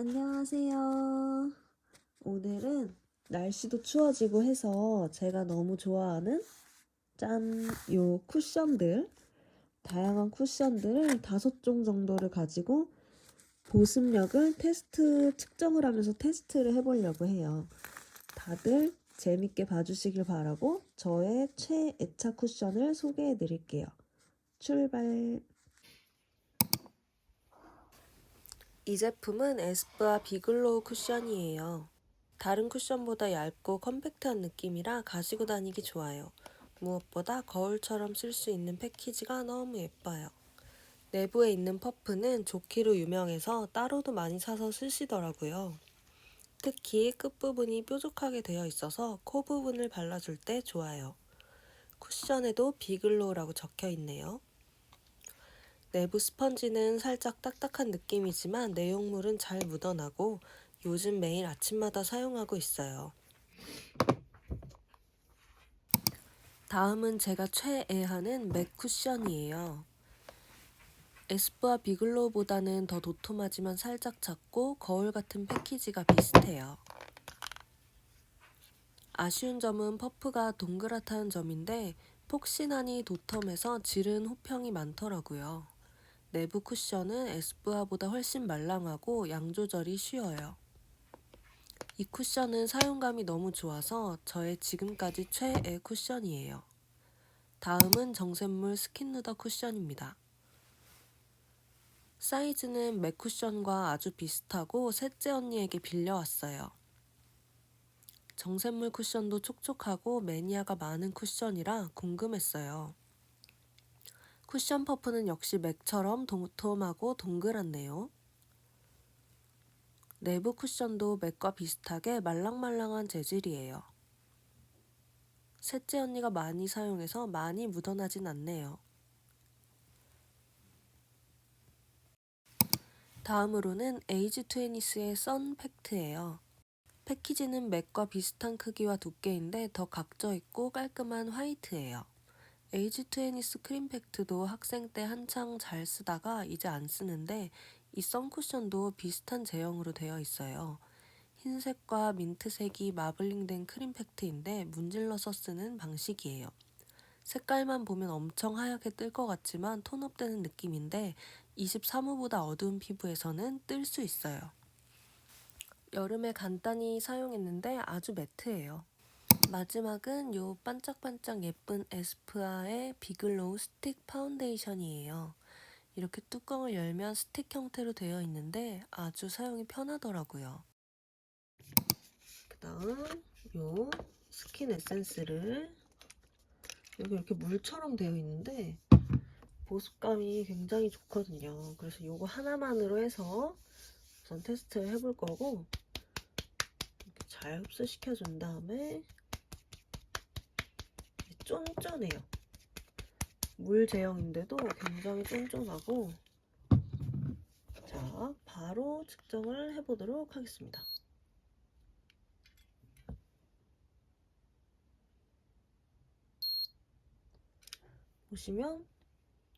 안녕하세요. 오늘은 날씨도 추워지고 해서 제가 너무 좋아하는 요 쿠션들, 다양한 쿠션들을 5종 정도를 가지고 보습력을 측정을 하면서 테스트를 해보려고 해요. 다들 재밌게 봐주시길 바라고 저의 최애착 쿠션을 소개해 드릴게요. 출발! 이 제품은 에스쁘아 비글로우 쿠션이에요. 다른 쿠션보다 얇고 컴팩트한 느낌이라 가지고 다니기 좋아요. 무엇보다 거울처럼 쓸 수 있는 패키지가 너무 예뻐요. 내부에 있는 퍼프는 좋기로 유명해서 따로도 많이 사서 쓰시더라고요. 특히 끝부분이 뾰족하게 되어 있어서 코 부분을 발라줄 때 좋아요. 쿠션에도 비글로우라고 적혀 있네요. 내부 스펀지는 살짝 딱딱한 느낌이지만 내용물은 잘 묻어나고 요즘 매일 아침마다 사용하고 있어요. 다음은 제가 최애하는 맥 쿠션이에요. 에스쁘아 비글로우보다는 더 도톰하지만 살짝 작고 거울 같은 패키지가 비슷해요. 아쉬운 점은 퍼프가 동그랗다는 점인데 폭신하니 도톰해서 지른 호평이 많더라고요. 내부 쿠션은 에스쁘아보다 훨씬 말랑하고 양 조절이 쉬워요. 이 쿠션은 사용감이 너무 좋아서 저의 지금까지 최애 쿠션이에요. 다음은 정샘물 스킨 누더 쿠션입니다. 사이즈는 맥 쿠션과 아주 비슷하고 셋째 언니에게 빌려왔어요. 정샘물 쿠션도 촉촉하고 매니아가 많은 쿠션이라 궁금했어요. 쿠션 퍼프는 역시 맥처럼 도톰하고 동그랗네요. 내부 쿠션도 맥과 비슷하게 말랑말랑한 재질이에요. 셋째 언니가 많이 사용해서 많이 묻어나진 않네요. 다음으로는 에이지 트웨니스의 선 팩트예요. 패키지는 맥과 비슷한 크기와 두께인데 더 각져있고 깔끔한 화이트예요. 에이지 트웨니스 크림 팩트도 학생 때 한창 잘 쓰다가 이제 안 쓰는데 이 선쿠션도 비슷한 제형으로 되어 있어요. 흰색과 민트색이 마블링된 크림 팩트인데 문질러서 쓰는 방식이에요. 색깔만 보면 엄청 하얗게 뜰 것 같지만 톤업되는 느낌인데 23호보다 어두운 피부에서는 뜰 수 있어요. 여름에 간단히 사용했는데 아주 매트해요. 마지막은 요 반짝반짝 예쁜 에스쁘아의 비글로우 스틱 파운데이션이에요. 이렇게 뚜껑을 열면 스틱 형태로 되어 있는데 아주 사용이 편하더라고요. 그 다음 요 스킨 에센스를 여기 이렇게 물처럼 되어 있는데 보습감이 굉장히 좋거든요. 그래서 요거 하나만으로 해서 우선 테스트를 해볼 거고 이렇게 잘 흡수시켜 준 다음에 쫀쫀해요. 물 제형인데도 굉장히 쫀쫀하고 자, 바로 측정을 해보도록 하겠습니다. 보시면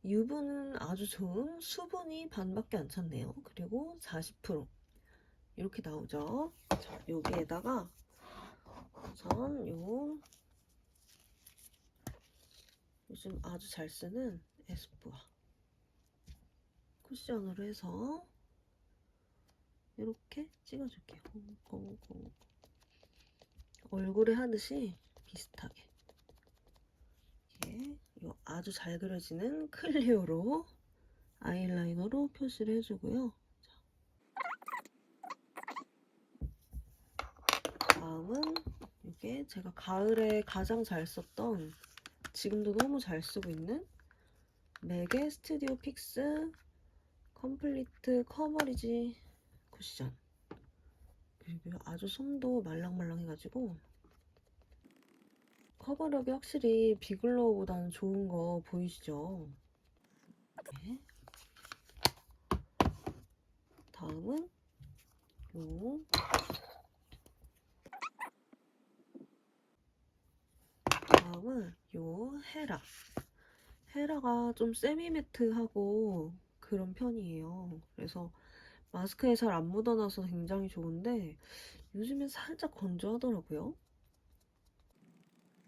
유분은 아주 좋은 수분이 반밖에 안 찼네요. 그리고 40% 이렇게 나오죠. 자, 여기에다가 우선 요즘 아주 잘 쓰는 에스쁘아 쿠션으로 해서 이렇게 찍어줄게요. 얼굴에 하듯이 비슷하게 이렇게 아주 잘 그려지는 클리오로 아이라이너로 표시를 해주고요. 다음은 이게 제가 가을에 가장 잘 썼던 지금도 너무 잘 쓰고 있는 맥의 스튜디오 픽스 컴플리트 커버리지 쿠션. 그리고 아주 솜도 말랑말랑해가지고 커버력이 확실히 비글로우보다는 좋은 거 보이시죠? 네. 다음은 요 헤라가 좀 세미 매트하고 그런 편이에요. 그래서 마스크에 잘 안 묻어나서 굉장히 좋은데 요즘엔 살짝 건조하더라고요.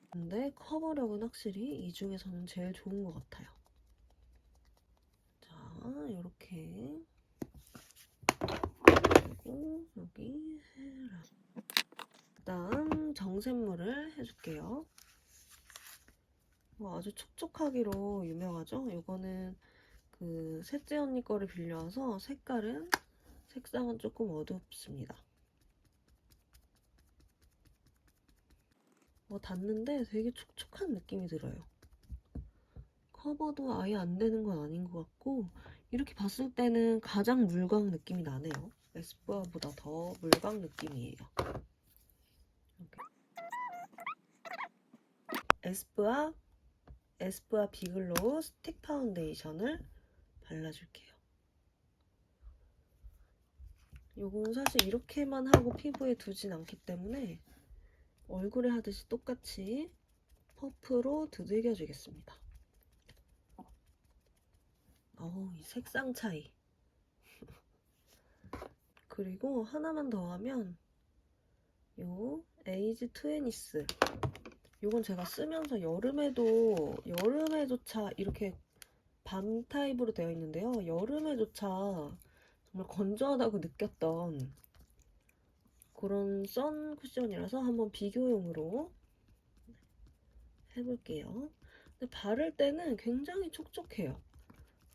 근데 커버력은 확실히 이 중에서는 제일 좋은 것 같아요. 자, 이렇게 그리고 여기 헤라. 그다음 정샘물을 해줄게요. 아주 촉촉하기로 유명하죠. 이거는 그 셋째 언니 거를 빌려와서 색상은 조금 어둡습니다. 닿는데 되게 촉촉한 느낌이 들어요. 커버도 아예 안 되는 건 아닌 것 같고 이렇게 봤을 때는 가장 물광 느낌이 나네요. 에스쁘아보다 더 물광 느낌이에요. 이렇게. 에스쁘아 비글로우 스틱 파운데이션을 발라줄게요. 요건 사실 이렇게만 하고 피부에 두진 않기 때문에 얼굴에 하듯이 똑같이 퍼프로 두들겨주겠습니다. 이 색상 차이. 그리고 하나만 더 하면 요 에이지 투애니스, 요건 제가 쓰면서 여름에조차 이렇게 밤 타입으로 되어 있는데요. 여름에조차 정말 건조하다고 느꼈던 그런 선 쿠션이라서 한번 비교용으로 해볼게요. 근데 바를 때는 굉장히 촉촉해요.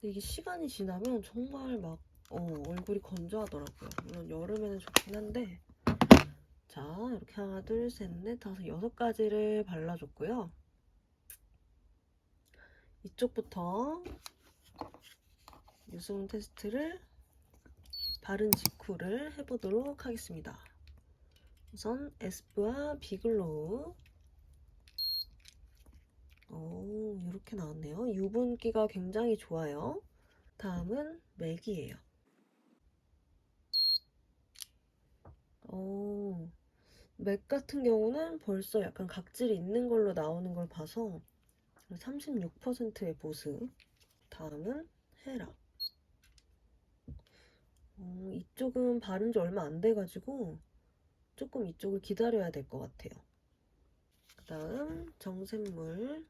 근데 이게 시간이 지나면 정말 막 얼굴이 건조하더라고요. 물론 여름에는 좋긴 한데. 자, 이렇게 하나, 둘, 셋, 넷, 다섯, 6가지를 발라줬고요. 이쪽부터 유수분 테스트를 바른 직후를 해보도록 하겠습니다. 우선 에스쁘아 비글로우. 이렇게 나왔네요. 유분기가 굉장히 좋아요. 다음은 맥이에요. 맥 같은 경우는 벌써 약간 각질이 있는 걸로 나오는 걸 봐서 36%의 보습. 다음은 헤라. 이쪽은 바른 지 얼마 안 돼가지고 조금 이쪽을 기다려야 될 것 같아요. 그 다음 정샘물.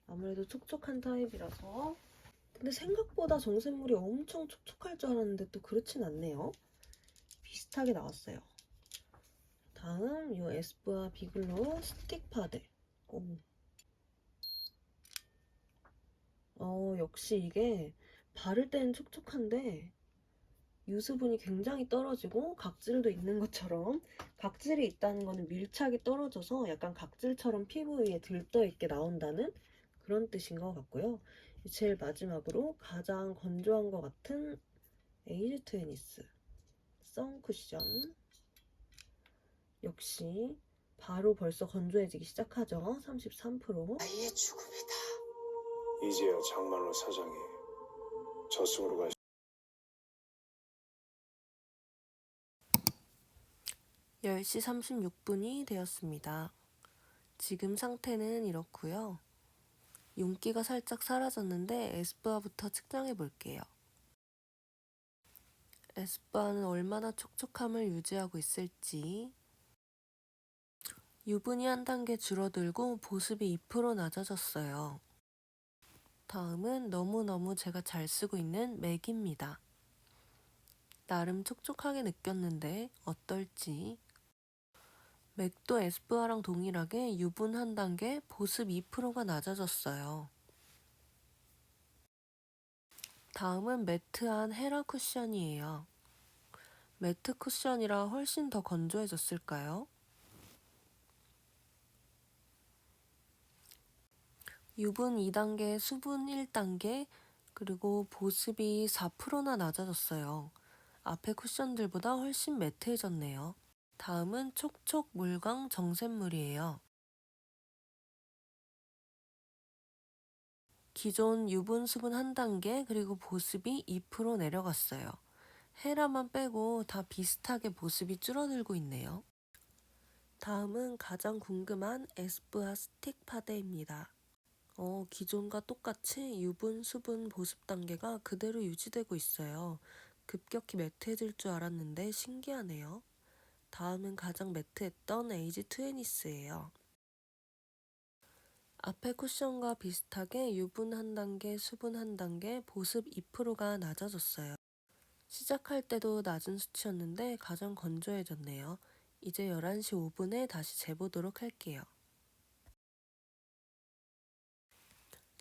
아무래도 촉촉한 타입이라서. 근데 생각보다 정샘물이 엄청 촉촉할 줄 알았는데 또 그렇진 않네요. 비슷하게 나왔어요. 다음 이 에스쁘아 비글로우 스틱 파데. 역시 이게 바를 때는 촉촉한데 유수분이 굉장히 떨어지고 각질도 있는 것처럼, 각질이 있다는 거는 밀착이 떨어져서 약간 각질처럼 피부 위에 들떠있게 나온다는 그런 뜻인 것 같고요. 제일 마지막으로 가장 건조한 것 같은 에이지 투애니스 선 쿠션. 역시 바로 벌써 건조해지기 시작하죠. 33%. 아이의 죽음이다. 이제야 장말로 사장이 저승으로 갈 10시 36분이 되었습니다. 지금 상태는 이렇고요. 윤기가 살짝 사라졌는데 에스쁘아부터 측정해 볼게요. 에스쁘아는 얼마나 촉촉함을 유지하고 있을지. 유분이 한 단계 줄어들고 보습이 2% 낮아졌어요. 다음은 너무너무 제가 잘 쓰고 있는 맥입니다. 나름 촉촉하게 느꼈는데 어떨지. 맥도 에스쁘아랑 동일하게 유분 한 단계, 보습 2%가 낮아졌어요. 다음은 매트한 헤라 쿠션이에요. 매트 쿠션이라 훨씬 더 건조해졌을까요? 유분 2단계, 수분 1단계, 그리고 보습이 4%나 낮아졌어요. 앞에 쿠션들보다 훨씬 매트해졌네요. 다음은 촉촉 물광 정샘물이에요. 기존 유분 수분 1단계, 그리고 보습이 2% 내려갔어요. 헤라만 빼고 다 비슷하게 보습이 줄어들고 있네요. 다음은 가장 궁금한 에스쁘아 스틱 파데입니다. 기존과 똑같이 유분, 수분 보습 단계가 그대로 유지되고 있어요. 급격히 매트해질 줄 알았는데 신기하네요. 다음은 가장 매트했던 에이지 트웨니스예요. 앞에 쿠션과 비슷하게 유분 1단계, 수분 1단계, 보습 2%가 낮아졌어요. 시작할 때도 낮은 수치였는데 가장 건조해졌네요. 이제 11시 5분에 다시 재보도록 할게요.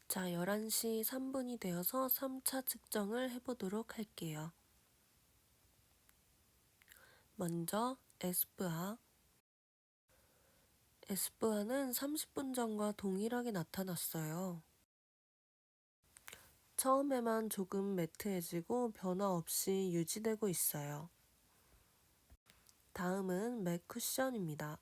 자, 11시 3분이 되어서 3차 측정을 해보도록 할게요. 먼저 에스쁘아. 에스쁘아는 30분 전과 동일하게 나타났어요. 처음에만 조금 매트해지고 변화 없이 유지되고 있어요. 다음은 맥 쿠션입니다.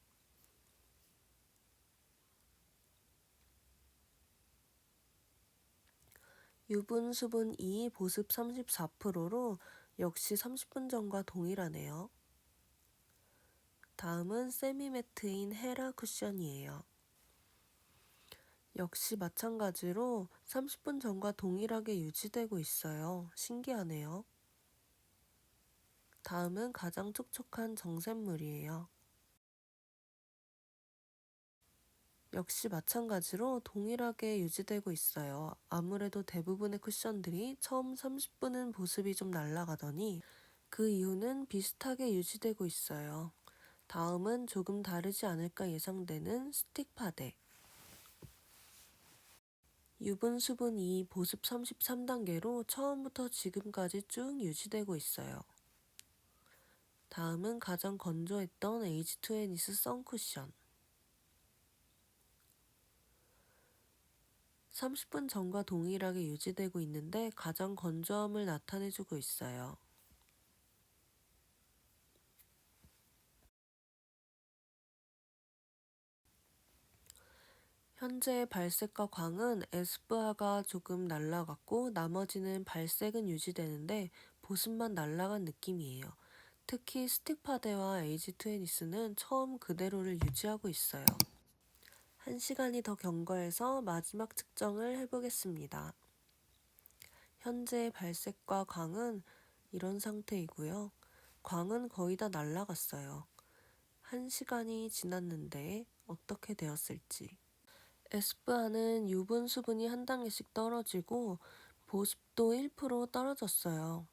유분, 수분 2, 보습 34%로 역시 30분 전과 동일하네요. 다음은 세미매트인 헤라 쿠션이에요. 역시 마찬가지로 30분 전과 동일하게 유지되고 있어요. 신기하네요. 다음은 가장 촉촉한 정샘물이에요. 역시 마찬가지로 동일하게 유지되고 있어요. 아무래도 대부분의 쿠션들이 처음 30분은 보습이 좀 날아가더니 그 이후는 비슷하게 유지되고 있어요. 다음은 조금 다르지 않을까 예상되는 스틱 파데. 유분 수분 2, 보습 33단계로 처음부터 지금까지 쭉 유지되고 있어요. 다음은 가장 건조했던 에이지2애니스 선쿠션. 30분 전과 동일하게 유지되고 있는데 가장 건조함을 나타내주고 있어요. 현재 발색과 광은 에스쁘아가 조금 날아갔고 나머지는 발색은 유지되는데 보습만 날아간 느낌이에요. 특히 스틱파데와 에이지2애니스는 처음 그대로를 유지하고 있어요. 1시간이 더 경과해서 마지막 측정을 해보겠습니다. 현재 발색과 광은 이런 상태이고요. 광은 거의 다 날아갔어요. 1시간이 지났는데 어떻게 되었을지. 에스쁘아는 유분 수분이 한 단계씩 떨어지고 보습도 1% 떨어졌어요.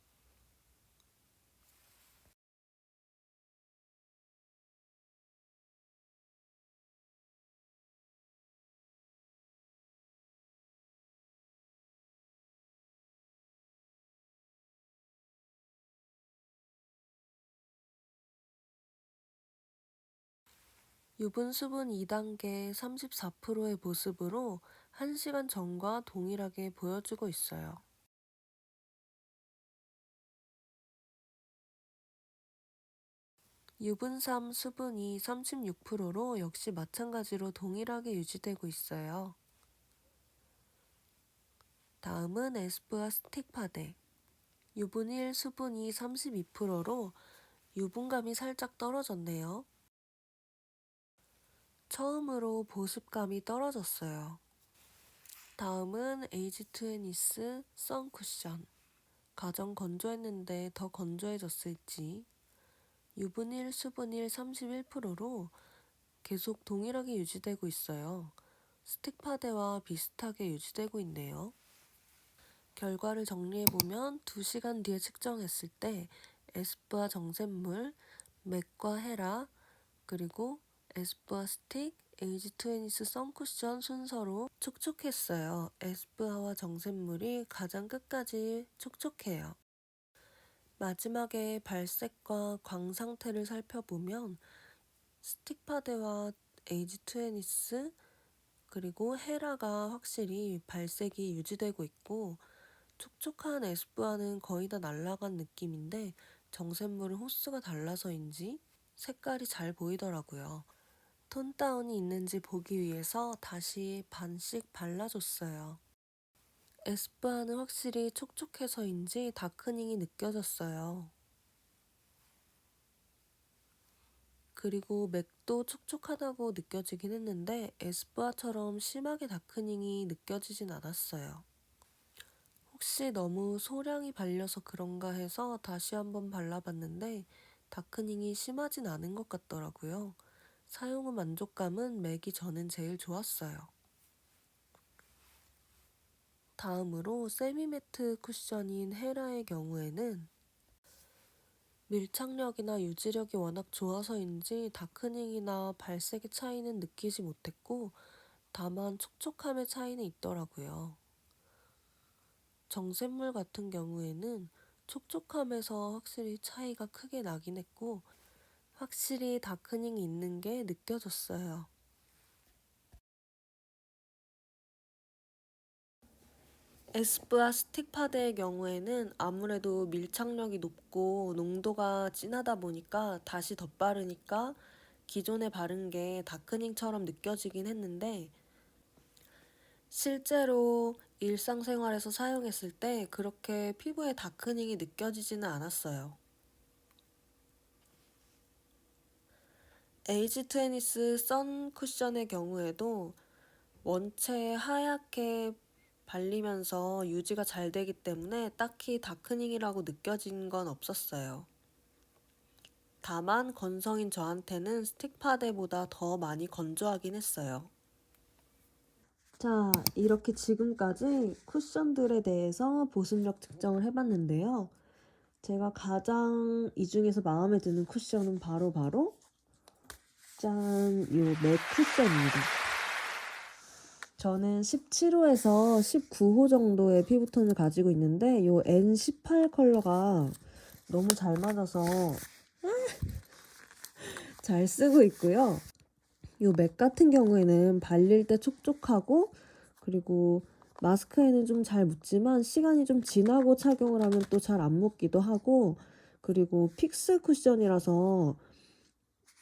유분 수분 2단계 34%의 보습으로 1시간 전과 동일하게 보여주고 있어요. 유분3 수분이 36%로 역시 마찬가지로 동일하게 유지되고 있어요. 다음은 에스쁘아 스틱 파데. 유분 1 수분이 32%로 유분감이 살짝 떨어졌네요. 처음으로 보습감이 떨어졌어요. 다음은 에이지2애니스 선쿠션. 가장 건조했는데 더 건조해졌을지. 유분 1, 수분 1 31%로 계속 동일하게 유지되고 있어요. 스틱파데와 비슷하게 유지되고 있네요. 결과를 정리해보면 2시간 뒤에 측정했을 때 에스쁘아 정샘물, 맥과 헤라, 그리고 에스쁘아 스틱, 에이지2애니스 선쿠션 순서로 촉촉했어요. 에스쁘아와 정샘물이 가장 끝까지 촉촉해요. 마지막에 발색과 광 상태를 살펴보면 스틱파데와 에이지2애니스 그리고 헤라가 확실히 발색이 유지되고 있고 촉촉한 에스쁘아는 거의 다 날아간 느낌인데 정샘물은 호스가 달라서인지 색깔이 잘 보이더라고요. 톤 다운이 있는지 보기 위해서 다시 반씩 발라줬어요. 에스쁘아는 확실히 촉촉해서인지 다크닝이 느껴졌어요. 그리고 맥도 촉촉하다고 느껴지긴 했는데 에스쁘아처럼 심하게 다크닝이 느껴지진 않았어요. 혹시 너무 소량이 발려서 그런가 해서 다시 한번 발라봤는데 다크닝이 심하진 않은 것 같더라고요. 사용 후 만족감은 맥이 저는 제일 좋았어요. 다음으로 세미매트 쿠션인 헤라의 경우에는 밀착력이나 유지력이 워낙 좋아서인지 다크닝이나 발색의 차이는 느끼지 못했고 다만 촉촉함의 차이는 있더라고요. 정샘물 같은 경우에는 촉촉함에서 확실히 차이가 크게 나긴 했고 확실히 다크닝이 있는 게 느껴졌어요. 에스쁘아 스틱 파데의 경우에는 아무래도 밀착력이 높고 농도가 진하다 보니까 다시 덧바르니까 기존에 바른 게 다크닝처럼 느껴지긴 했는데 실제로 일상생활에서 사용했을 때 그렇게 피부에 다크닝이 느껴지지는 않았어요. 에이지 트웨니스 선 쿠션의 경우에도 원체 하얗게 발리면서 유지가 잘 되기 때문에 딱히 다크닝이라고 느껴진 건 없었어요. 다만 건성인 저한테는 스틱 파데보다 더 많이 건조하긴 했어요. 자, 이렇게 지금까지 쿠션들에 대해서 보습력 측정을 해봤는데요. 제가 가장 이 중에서 마음에 드는 쿠션은 바로 짠! 요 맥 쿠션입니다. 저는 17호에서 19호 정도의 피부톤을 가지고 있는데 요 N18 컬러가 너무 잘 맞아서 잘 쓰고 있고요. 요 맥 같은 경우에는 발릴 때 촉촉하고 그리고 마스크에는 좀 잘 묻지만 시간이 좀 지나고 착용을 하면 또 잘 안 묻기도 하고 그리고 픽스 쿠션이라서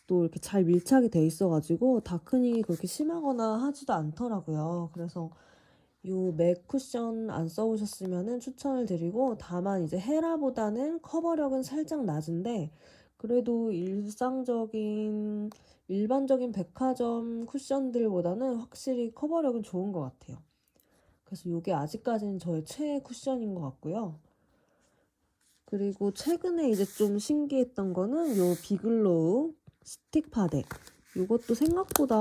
또 이렇게 잘 밀착이 돼 있어가지고 다크닝이 그렇게 심하거나 하지도 않더라고요. 그래서 요 맥 쿠션 안 써보셨으면 추천을 드리고 다만 이제 헤라보다는 커버력은 살짝 낮은데 그래도 일반적인 백화점 쿠션들보다는 확실히 커버력은 좋은 것 같아요. 그래서 요게 아직까지는 저의 최애 쿠션인 것 같고요. 그리고 최근에 이제 좀 신기했던 거는 요 비글로우 스틱 파데. 이것도 생각보다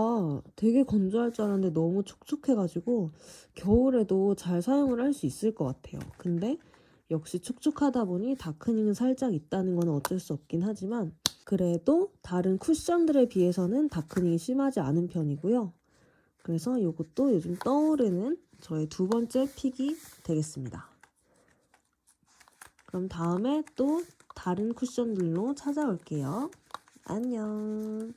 되게 건조할 줄 알았는데 너무 촉촉해가지고 겨울에도 잘 사용을 할 수 있을 것 같아요. 근데 역시 촉촉하다 보니 다크닝은 살짝 있다는 건 어쩔 수 없긴 하지만 그래도 다른 쿠션들에 비해서는 다크닝이 심하지 않은 편이고요. 그래서 이것도 요즘 떠오르는 저의 두 번째 픽이 되겠습니다. 그럼 다음에 또 다른 쿠션들로 찾아올게요. 안녕.